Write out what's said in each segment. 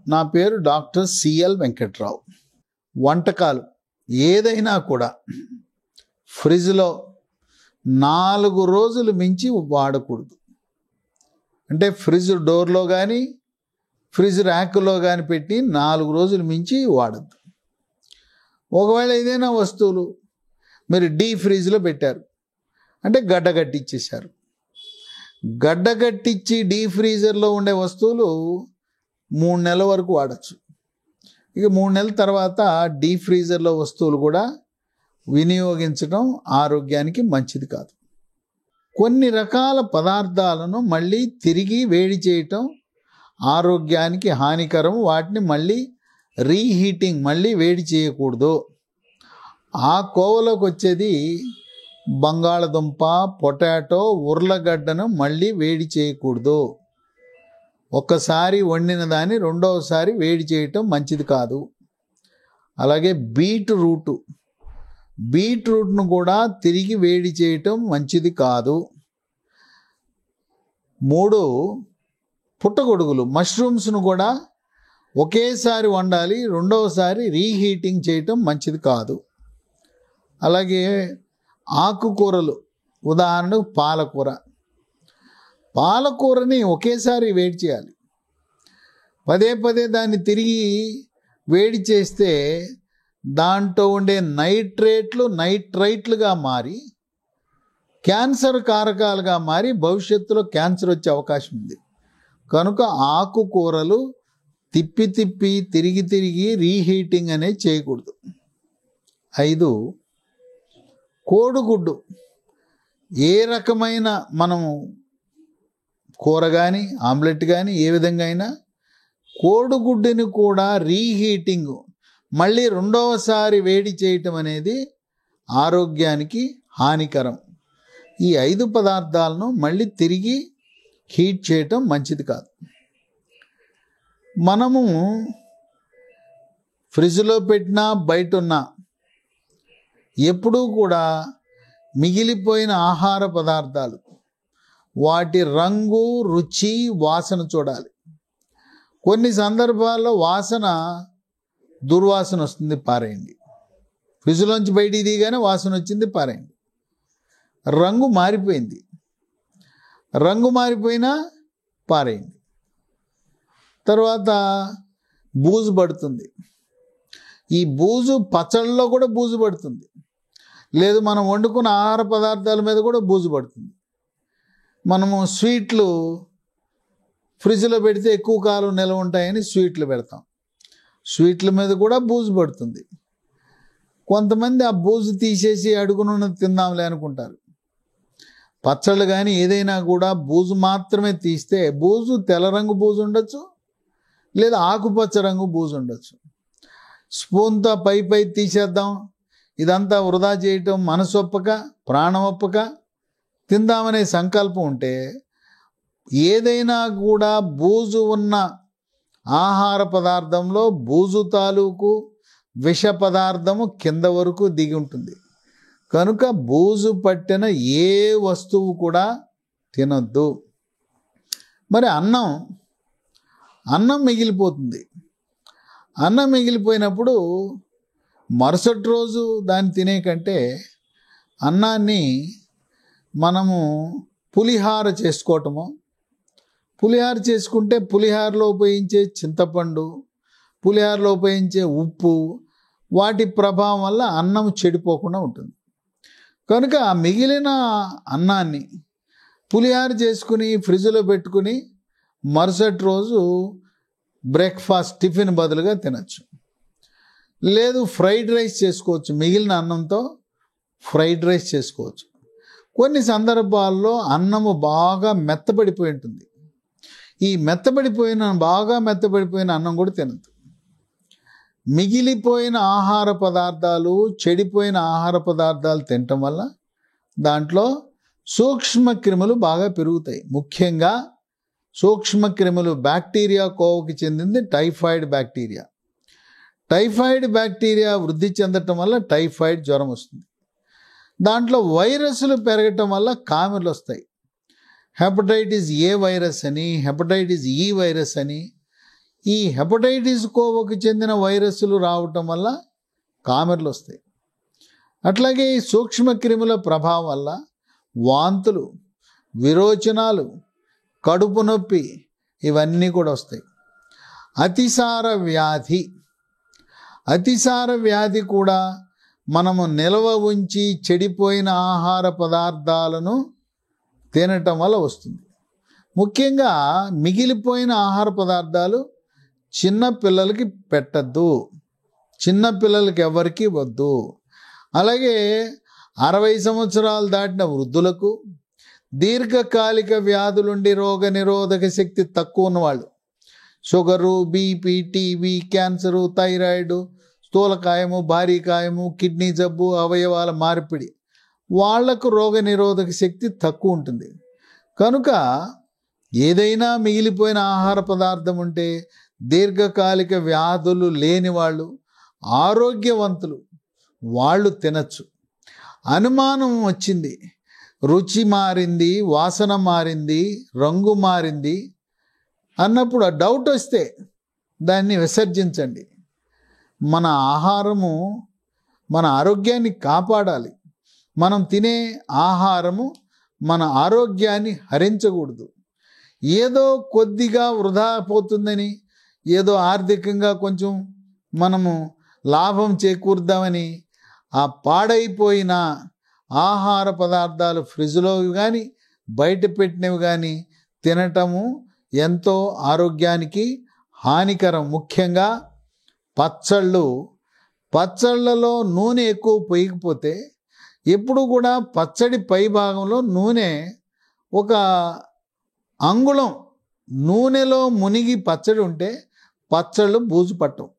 నా పేరు doctor CL Venkatrao. వంటకాలు ఏదైనా కూడా ఫ్రిడ్జ్లో 4 రోజులు మించి వాడకూడదు. అంటే ఫ్రిడ్జ్ డోర్లో కానీ ఫ్రిడ్జ్ ర్యాక్లో కానీ పెట్టి 4 రోజులు మించి వాడద్దు. ఒకవేళ ఏదైనా వస్తువులు మీరు డీప్ ఫ్రిడ్జ్లో పెట్టారు అంటే గడ్డగట్టిచ్చేశారు. గడ్డగట్టించి డీప్ ఫ్రీజర్లో ఉండే వస్తువులు 3 నెలల వరకు వాడచ్చు. ఇక 3 నెలల తర్వాత డీప్ ఫ్రీజర్లో వస్తువులు కూడా వినియోగించడం ఆరోగ్యానికి మంచిది కాదు. కొన్ని రకాల పదార్థాలను మళ్ళీ తిరిగి వేడి చేయటం ఆరోగ్యానికి హానికరం. వాటిని మళ్ళీ రీహీటింగ్, మళ్ళీ వేడి చేయకూడదు. ఆ కోవలోకి వచ్చేది బంగాళదుంప, పొటాటో, ఉర్లగడ్డను మళ్ళీ వేడి చేయకూడదు. ఒక్కసారి వండిన దాన్ని రెండవసారి వేడి చేయటం మంచిది కాదు. అలాగే బీట్రూట్ను కూడా తిరిగి వేడి చేయటం మంచిది కాదు. 3 పుట్టగొడుగులు, మష్రూమ్స్ను కూడా ఒకేసారి వండాలి, రెండవసారి రీహీటింగ్ చేయటం మంచిది కాదు. అలాగే ఆకుకూరలు, ఉదాహరణకు పాలకూరని ఒకేసారి వేడి చేయాలి. పదే పదే దాన్ని తిరిగి వేడి చేస్తే దాంట్లో ఉండే నైట్రైట్లుగా మారి క్యాన్సర్ కారకాలుగా మారి భవిష్యత్తులో క్యాన్సర్ వచ్చే అవకాశం ఉంది. కనుక ఆకుకూరలు తిరిగి రీహీటింగ్ అనేది చేయకూడదు. 5 కోడిగుడ్డు. ఏ రకమైన మనము కూర కానీ ఆమ్లెట్ కానీ ఏ విధంగా అయినా కోడిగుడ్డుని కూడా రీహీటింగ్, మళ్ళీ రెండవసారి వేడి చేయటం అనేది ఆరోగ్యానికి హానికరం. ఈ 5 పదార్థాలను మళ్ళీ తిరిగి హీట్ చేయటం మంచిది కాదు. మనము ఫ్రిడ్జ్లో పెట్టినా బయట ఉన్నా ఎప్పుడూ కూడా మిగిలిపోయిన ఆహార పదార్థాలు వాటి రంగు, రుచి, వాసన చూడాలి. కొన్ని సందర్భాల్లో దుర్వాసన వస్తుంది, పారేయండి. ఫ్రిడ్జ్లోంచి బయటికి దిగానే వాసన వచ్చింది, పారేయండి. రంగు మారిపోయినా పారేయండి. తర్వాత బూజు పడుతుంది. ఈ బూజు పచ్చళ్ళలో కూడా బూజు పడుతుంది, లేదు మనం వండుకున్న ఆహార పదార్థాల మీద కూడా బూజు పడుతుంది. మనము స్వీట్లు ఫ్రిడ్జ్లో పెడితే ఎక్కువ కాలం నిల్వ ఉంటాయని స్వీట్లు పెడతాం, స్వీట్ల మీద కూడా బూజు పడుతుంది. కొంతమంది ఆ బూజు తీసేసి అడుగునున్నది తిందాంలే అనుకుంటారు. పచ్చళ్ళు కానీ ఏదైనా కూడా బూజు మాత్రమే తీస్తే బూజు తెల్ల రంగు బూజు ఉండొచ్చు, లేదా ఆకుపచ్చ రంగు బూజు ఉండొచ్చు. స్పూన్తో పై తీసేద్దాం, ఇదంతా వృధా చేయటం మనసు ఒప్పక, ప్రాణం ఒప్పక తిందామనే సంకల్పం ఉంటే ఏదైనా కూడా బూజు ఉన్న ఆహార పదార్థంలో బూజు తాలూకు విష పదార్థము కింద వరకు దిగి ఉంటుంది. కనుక బూజు పట్టిన ఏ వస్తువు కూడా తినొద్దు. మరి అన్నం మిగిలిపోతుంది. అన్నం మిగిలిపోయినప్పుడు మరుసటి రోజు దాన్ని తినే కంటే అన్నాన్ని మనము పులిహార చేసుకుంటే పులిహారలో ఉపయోగించే చింతపండు, పులిహారలో ఉపయోగించే ఉప్పు, వాటి ప్రభావం వల్ల అన్నం చెడిపోకుండా ఉంటుంది. కనుక ఆ మిగిలిన అన్నాన్ని పులిహార చేసుకుని ఫ్రిడ్జ్లో పెట్టుకుని మరుసటి రోజు బ్రేక్ఫాస్ట్, టిఫిన్ బదులుగా తినచ్చు. లేదు ఫ్రైడ్ రైస్ చేసుకోవచ్చు, మిగిలిన అన్నంతో ఫ్రైడ్ రైస్ చేసుకోవచ్చు. కొన్ని సందర్భాల్లో అన్నము బాగా మెత్తబడిపోయి ఉంటుంది. ఈ బాగా మెత్తబడిపోయిన అన్నం కూడా తినద్దు. మిగిలిపోయిన ఆహార పదార్థాలు, చెడిపోయిన ఆహార పదార్థాలు తినటం వల్ల దాంట్లో సూక్ష్మక్రిములు బాగా పెరుగుతాయి. ముఖ్యంగా సూక్ష్మక్రిములు బ్యాక్టీరియా కోవకి చెందింది టైఫాయిడ్ బ్యాక్టీరియా. టైఫాయిడ్ బ్యాక్టీరియా వృద్ధి చెందటం వల్ల టైఫాయిడ్ జ్వరం వస్తుంది. దాంట్లో వైరస్లు పెరగటం వల్ల కామెర్లు వస్తాయి. హెపటైటిస్ ఏ వైరస్ అని, హెపటైటిస్ ఈ వైరస్ అని ఈ హెపటైటిస్ కోవకు చెందిన వైరస్లు రావటం వల్ల కామెర్లు వస్తాయి. అట్లాగే ఈ సూక్ష్మక్రిముల ప్రభావం వల్ల వాంతులు, విరోచనాలు, కడుపు నొప్పి ఇవన్నీ కూడా వస్తాయి. అతిసార వ్యాధి కూడా మనము నిల్వ ఉంచి చెడిపోయిన ఆహార పదార్థాలను తినటం వల్ల వస్తుంది. ముఖ్యంగా మిగిలిపోయిన ఆహార పదార్థాలు చిన్న పిల్లలకి పెట్టద్దు, చిన్న పిల్లలకి ఎవరికి వద్దు. అలాగే 60 సంవత్సరాలు దాటిన వృద్ధులకు, దీర్ఘకాలిక వ్యాధులుండి రోగ నిరోధక శక్తి తక్కువ ఉన్నవాళ్ళు, sugar, BP, TB, cancer, thyroid, స్థూలకాయము, భారీకాయము, కిడ్నీ జబ్బు, అవయవాల మార్పిడి, వాళ్లకు రోగ నిరోధక శక్తి తక్కువ ఉంటుంది. కనుక ఏదైనా మిగిలిపోయిన ఆహార పదార్థం ఉంటే దీర్ఘకాలిక వ్యాధులు లేని వాళ్ళు, ఆరోగ్యవంతులు వాళ్ళు తినచ్చు. అనుమానం వచ్చింది, రుచి మారింది, వాసన మారింది, రంగు మారింది అన్నప్పుడు ఆ డౌట్ వస్తే దాన్ని విసర్జించండి. మన ఆహారము మన ఆరోగ్యాన్ని కాపాడాలి. మనం తినే ఆహారము మన ఆరోగ్యాన్ని హరించకూడదు. ఏదో కొద్దిగా వృధా పోతుందని, ఏదో ఆర్థికంగా కొంచెం మనము లాభం చేకూర్దామని ఆ పాడైపోయిన ఆహార పదార్థాలు ఫ్రిడ్జ్లో కానీ బయట పెట్టినవి కానీ తినటము ఎంతో ఆరోగ్యానికి హానికరం. ముఖ్యంగా పచ్చళ్ళలో నూనె ఎక్కువ పోయకపోతే, ఎప్పుడు కూడా పచ్చడి పై భాగంలో నూనె ఒక అంగుళం నూనెలో మునిగి పచ్చడి ఉంటే పచ్చళ్ళు బూజు పట్టవు.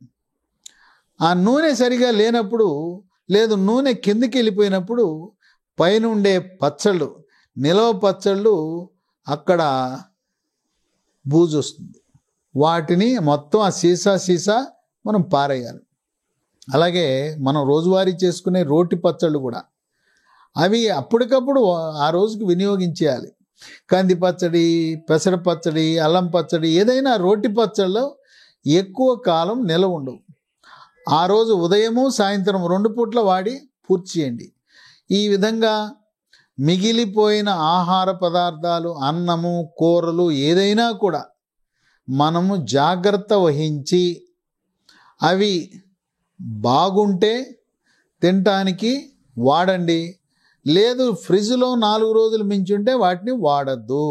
ఆ నూనె సరిగా లేనప్పుడు, లేదు నూనె కిందకి వెళ్ళిపోయినప్పుడు పైన ఉండే పచ్చళ్ళు, నిలవ పచ్చళ్ళు అక్కడ బూజు వస్తుంది. వాటిని మొత్తం ఆ సీసా మనం పారేయాలి. అలాగే మనం రోజువారీ చేసుకునే రోటి పచ్చళ్ళు కూడా అవి అప్పటికప్పుడు ఆ రోజుకి వినియోగించేయాలి. కంది పచ్చడి, పెసర పచ్చడి, అల్లం పచ్చడి, ఏదైనా రోటి పచ్చళ్ళు ఎక్కువ కాలం నిలవ ఉండవు. ఆ రోజు ఉదయము సాయంత్రం 2 పూట్ల వాడి పూర్తి చేయండి. ఈ విధంగా మిగిలిపోయిన ఆహార పదార్థాలు, అన్నము, కూరలు ఏదైనా కూడా మనము జాగ్రత్త వహించి అవి బాగుంటే తినటానికి వాడండి. లేదు ఫ్రిడ్జ్లో 4 రోజులు మించుంటే వాటిని వాడద్దు.